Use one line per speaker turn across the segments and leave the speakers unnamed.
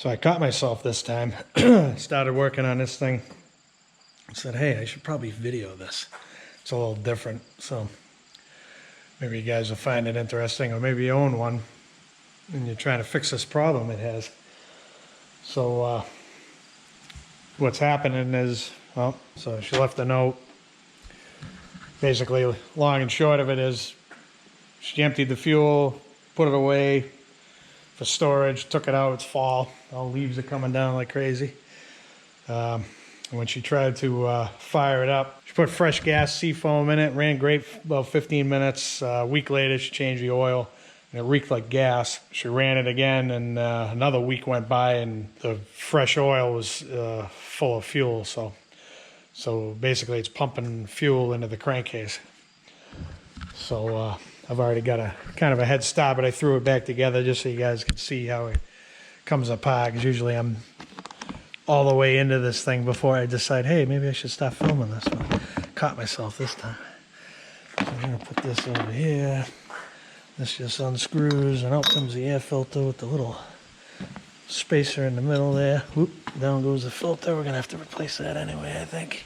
So I caught myself this time, started working on this thing. I said, hey, I should probably video this. It's a little different, so maybe you guys will find it interesting, or maybe you own one and you're trying to fix this problem it has. So what's happening is, well, so she left a note. Basically, long and short of it is, she emptied the fuel, put it away for storage, took it out, it's fall, all leaves are coming down like crazy. And when she tried to fire it up, she put fresh gas seafoam in it, ran great for about 15 minutes. A week later, she changed the oil, and it reeked like gas. She ran it again, and another week went by, and the fresh oil was full of fuel. So basically, it's pumping fuel into the crankcase. So I've already got a kind of a head start, but I threw it back together just so you guys can see how it comes apart, because usually I'm all the way into this thing before I decide, hey, maybe I should start filming this one. Caught myself this time. So I'm going to put this over here. This just unscrews, and out comes the air filter with the little spacer in the middle there. Whoop, down goes the filter. We're going to have to replace that anyway, I think.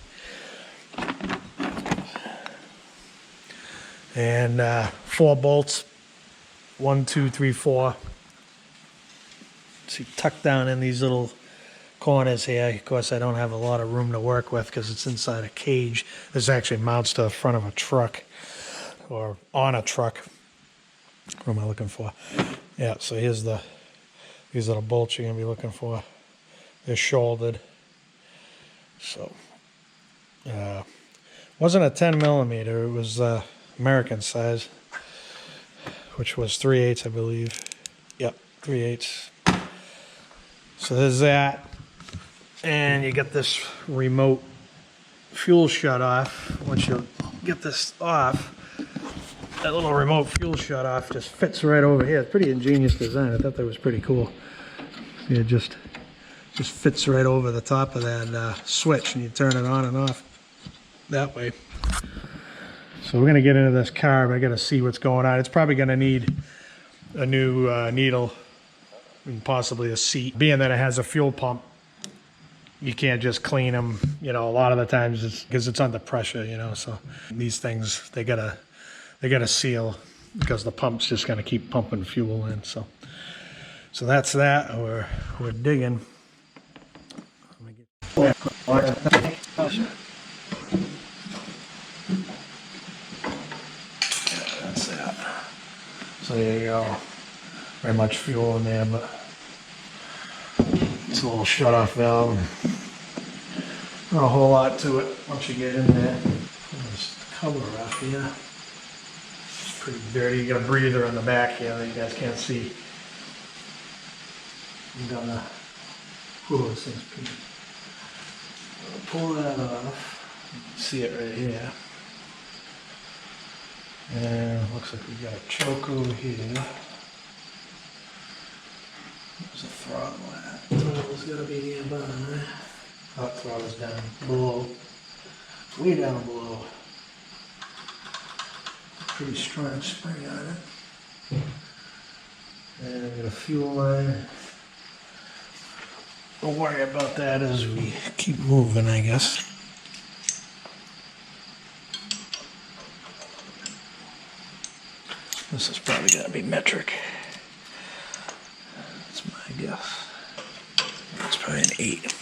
And 4 bolts, 1, 2, 3, 4. See, tucked down in these little corners here. Of course, I don't have a lot of room to work with because it's inside a cage. This actually mounts to the front of a truck, or on a truck. What am I looking for? Yeah, so here's these little bolts you're gonna be looking for. They're shouldered. So, wasn't a 10 millimeter. It was American size, which was 3/8, I believe. Yep, 3/8. So there's that. And you get this remote fuel shut off. Once you get this off, that little remote fuel shut off just fits right over here. It's pretty ingenious design. I thought that was pretty cool. It just fits right over the top of that switch, and you turn it on and off that way. So we're gonna get into this carb. I gotta see what's going on. It's probably gonna need a new needle and possibly a seat. Being that it has a fuel pump, you can't just clean them, you know. A lot of the times it's because it's under pressure, you know. So these things, they gotta seal, because the pump's just gonna keep pumping fuel in. So that's that. We're digging. That's that. So there you go. Very much fuel in there, but it's a little shut-off valve. Not a whole lot to it once you get in there. Pull this cover off here. It's pretty dirty. You got a breather in the back here that you guys can't see. I'm gonna pull this thing's pretty. Pull that off. You can see it right here. And it looks like we got a choke over here. There's a throttle at. Throttle's gotta be nearby. Hot throttle's down below. Way down below. Pretty strong spring on it. And we got a fuel line. We'll worry about that as we keep moving, I guess. This is probably gonna be metric. That's my guess. It's probably an 8.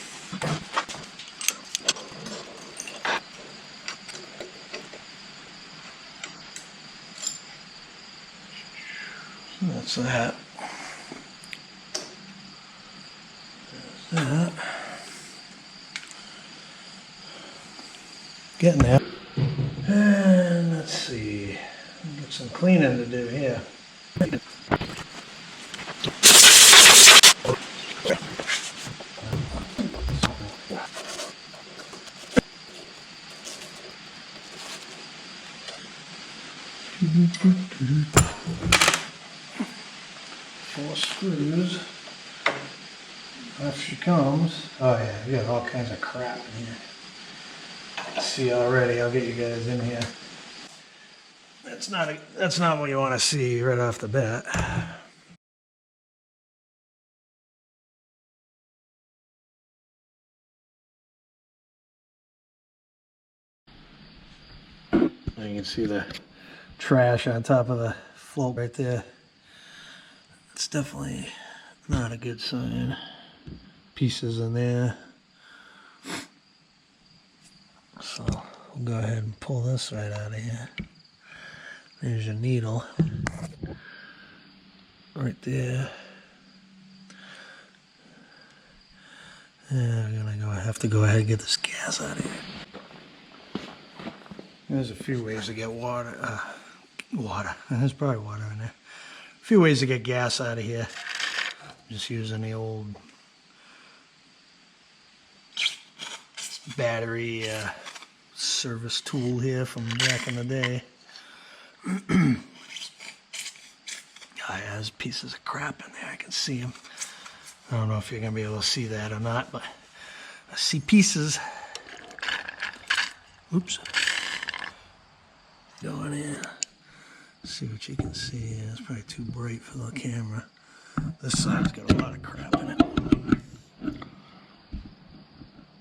So that's that. There's that. Getting there. And let's see. Get some cleaning to do here. Four screws. Off she comes. Oh yeah, we got all kinds of crap in here. See already, I'll get you guys in here. That's not what you want to see right off the bat. You can see the trash on top of the float right there. It's definitely not a good sign. Pieces in there. So we'll go ahead and pull this right out of here. There's your needle. Right there. Yeah, I'm gonna have to go ahead and get this gas out of here. There's a few ways to get water. There's probably water in there. A few ways to get gas out of here. Just using the old battery service tool here from back in the day. Yeah, there's pieces of crap in there. I can see them. I don't know if you're going to be able to see that or not, but I see pieces. Oops. Going in. See what you can see. It's probably too bright for the camera. This side's got a lot of crap in it.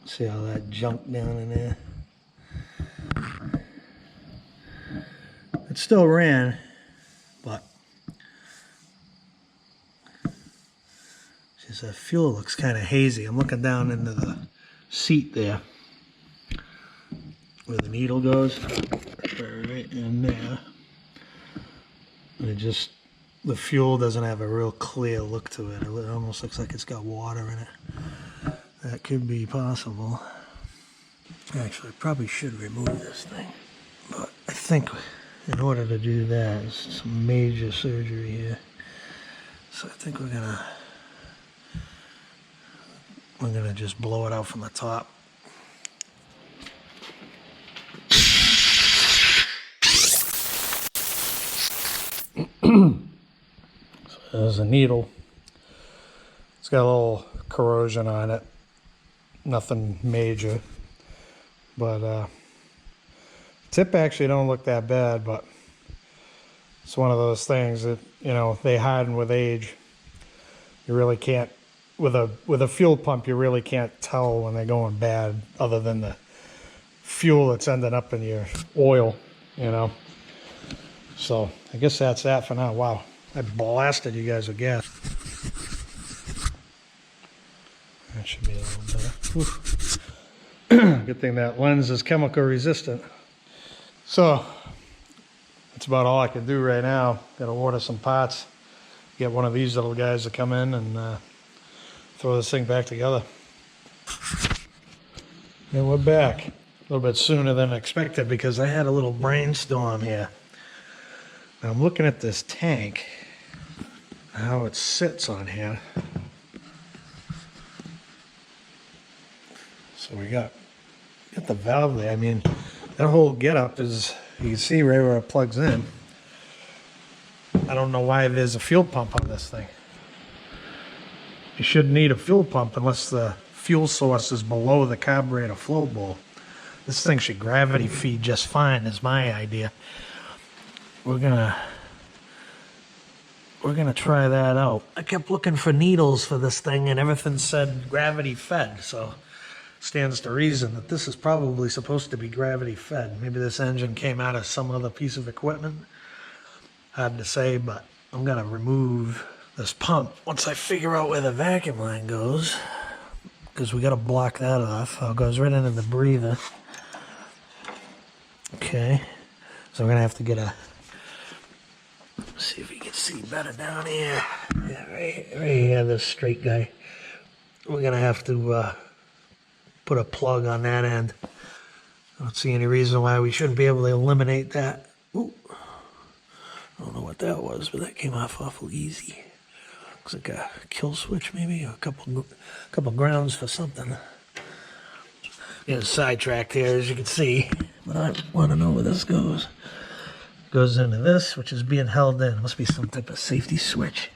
See all that junk down in there? It still ran, but just that fuel looks kind of hazy. I'm looking down into the seat there where the needle goes, right in there. And it just, the fuel doesn't have a real clear look to it. It almost looks like it's got water in it. That could be possible. Actually, I probably should remove this thing, but I think in order to do that, it's some major surgery here. So I think we're gonna just blow it out from the top. So there's a needle. It's got a little corrosion on it. Nothing major, but tip actually don't look that bad, but it's one of those things that, you know, they harden with age. You really can't, with a fuel pump, you really can't tell when they're going bad, other than the fuel that's ending up in your oil, you know. So I guess that's that for now. Wow, I blasted you guys with gas. That should be a little better. Good thing that lens is chemical resistant. So that's about all I can do right now. Got to order some parts. Get one of these little guys to come in and throw this thing back together. And we're back a little bit sooner than expected because I had a little brainstorm here. Now I'm looking at this tank, how it sits on here. So we got the valve there. I mean, that whole getup is, you can see right where it plugs in. I don't know why there's a fuel pump on this thing. You shouldn't need a fuel pump unless the fuel source is below the carburetor flow bowl. This thing should gravity feed just fine, is my idea. We're gonna try that out. I kept looking for needles for this thing and everything said gravity fed, so stands to reason that this is probably supposed to be gravity fed. Maybe this engine came out of some other piece of equipment. Hard to say, but I'm gonna remove this pump once I figure out where the vacuum line goes, because we gotta block that off. It goes right into the breather. Okay, so we're gonna have to get a, see if you can see better down here. Yeah, right here, this straight guy. We're gonna have to put a plug on that end. I don't see any reason why we shouldn't be able to eliminate that. Ooh. I don't know what that was, but that came off awful easy. Looks like a kill switch, maybe, or a couple grounds for something. Getting sidetracked here, as you can see, but I want to know where this goes. Goes into this, which is being held in. It must be some type of safety switch.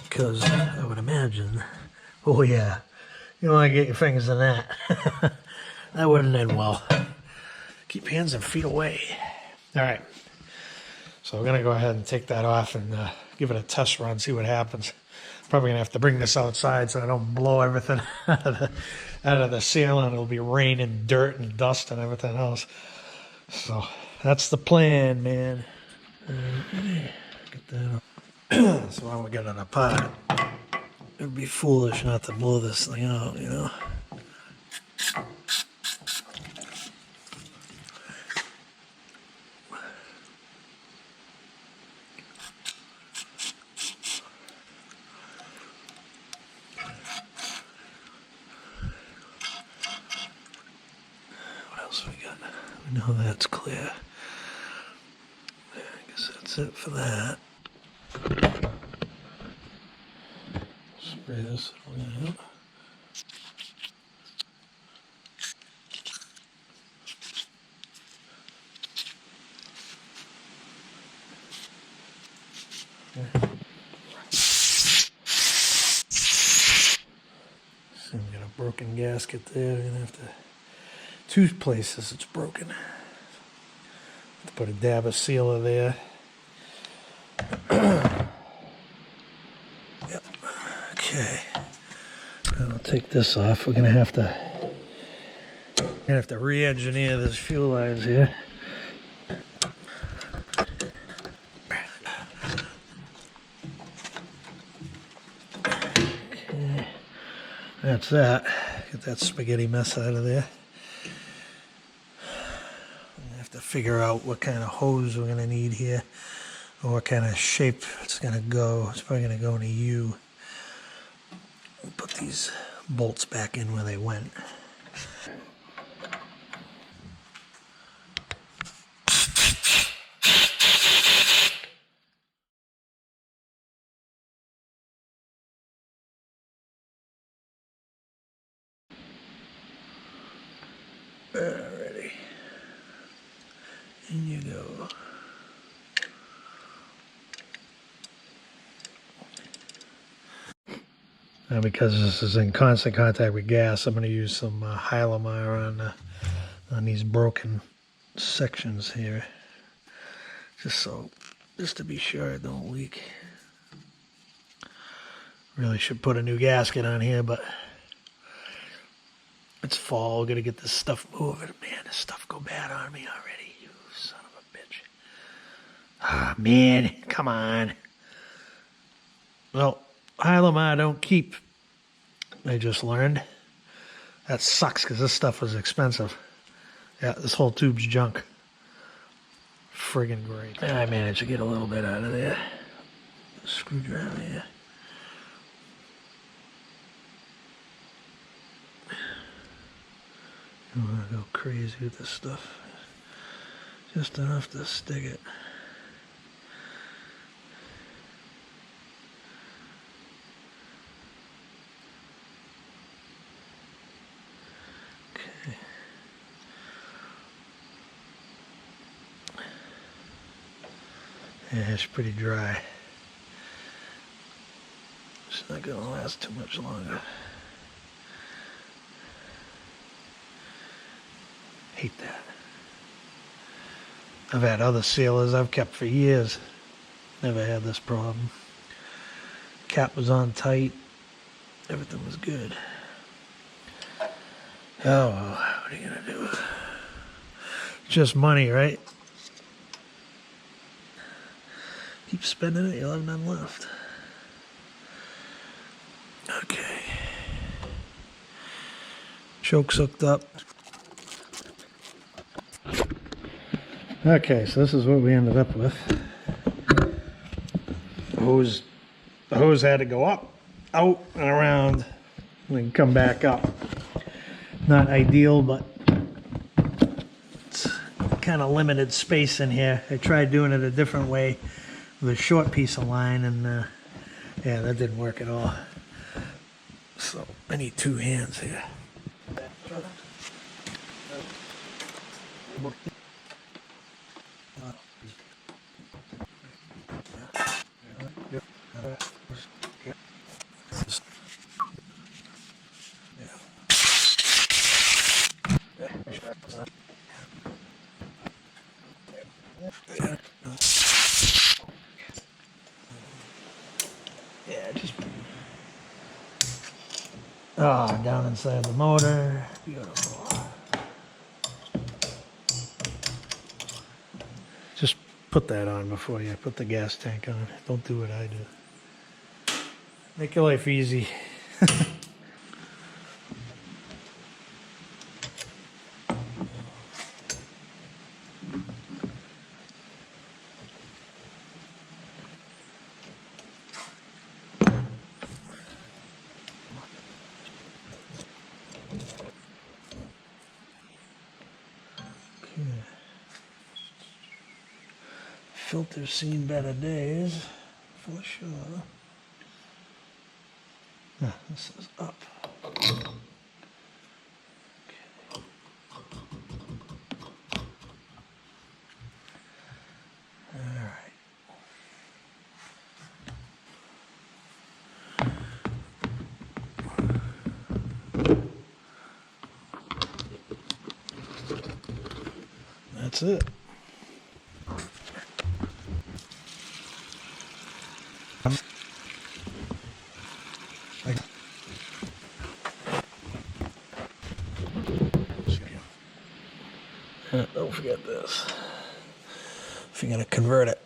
Because I would imagine, oh yeah, you don't want to get your fingers in that. That wouldn't end well. Keep hands and feet away. All right. So we're going to go ahead and take that off and give it a test run, see what happens. Probably gonna have to bring this outside so I don't blow everything out of the ceiling. It'll be rain and dirt and dust and everything else. So that's the plan, man. Get that up. So while we get it apart, it'd be foolish not to blow this thing out, you know. We know that's clear. I guess that's it for that. Spray this around. So we got a broken gasket there. We're gonna have to. 2 places it's broken. Put a dab of sealer there. Yep. Okay. I'll take this off. We're gonna have to re-engineer this fuel lines here. Okay. That's that. Get that spaghetti mess out of there. To figure out what kind of hose we're going to need here or what kind of shape it's going to go. It's probably going to go in a U. Put these bolts back in where they went. Alrighty. In you go. Now because this is in constant contact with gas, I'm going to use some Hylamar on these broken sections here. Just to be sure it don't leak. Really should put a new gasket on here, but it's fall. Got to get this stuff moving. Man, this stuff go bad on me already. Son of a bitch. Ah, man, come on. Well, Hylamar don't keep. I just learned. That sucks because this stuff was expensive. Yeah, this whole tube's junk. Friggin' great. I managed to get a little bit out of there. Screwdriver here. I don't want to go crazy with this stuff. Just enough to stick it. Okay. Yeah, it's pretty dry. It's not going to last too much longer. Hate that. I've had other sealers I've kept for years. Never had this problem. Cap was on tight. Everything was good. Oh, well, what are you going to do? Just money, right? Keep spending it, you'll have none left. Okay. Choke's hooked up. Okay, so this is what we ended up with. The hose had to go up, out, and around, and then come back up. Not ideal, but it's kind of limited space in here. I tried doing it a different way with a short piece of line, and yeah, that didn't work at all. So I need 2 hands here. Yeah, just Ah, down inside the motor. Beautiful. Just put that on before you put the gas tank on. Don't do what I do. Make your life easy. Filter's seen better days, for sure. Ah, this is up. Okay. All right. That's it. Don't forget this. If you're going to convert it,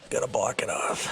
you got to block it off.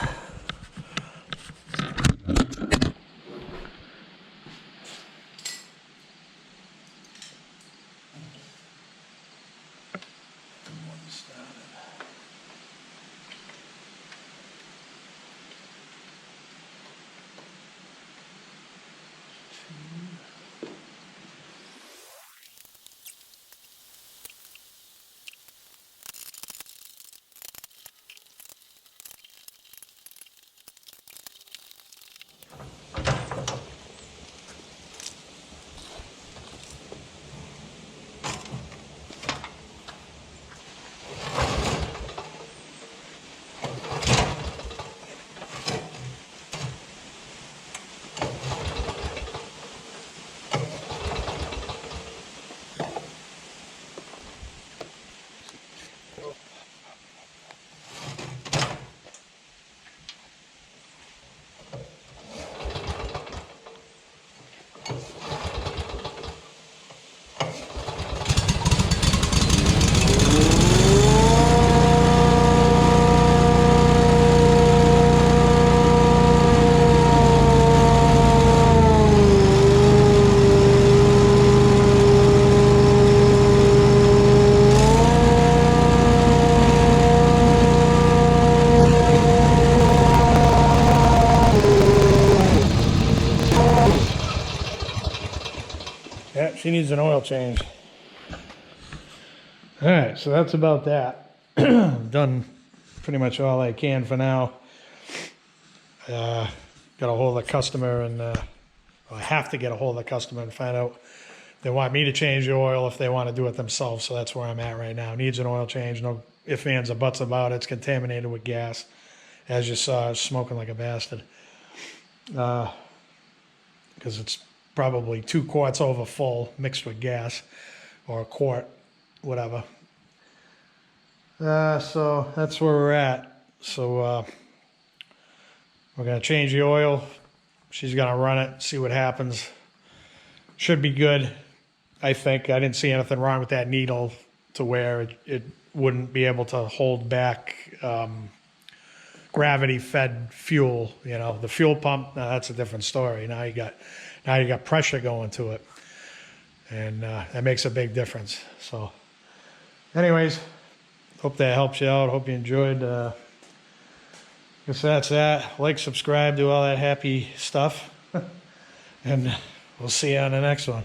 Yeah, she needs an oil change. All right, so that's about that. I've done pretty much all I can for now. Got a hold of the customer, and I have to get a hold of the customer and find out if they want me to change the oil, if they want to do it themselves. So that's where I'm at right now. Needs an oil change. No ifs, ands, or buts about it. It's contaminated with gas. As you saw, it's smoking like a bastard. Because it's probably 2 quarts over full mixed with gas, or a quart, whatever. So that's where we're at. So we're going to change the oil. She's going to run it, see what happens. Should be good, I think. I didn't see anything wrong with that needle to where it wouldn't be able to hold back gravity-fed fuel. You know, the fuel pump, now that's a different story. Now you got pressure going to it, and that makes a big difference. So anyways, hope that helps you out. Hope you enjoyed. Guess that's that. Like, subscribe, do all that happy stuff. And we'll see you on the next one.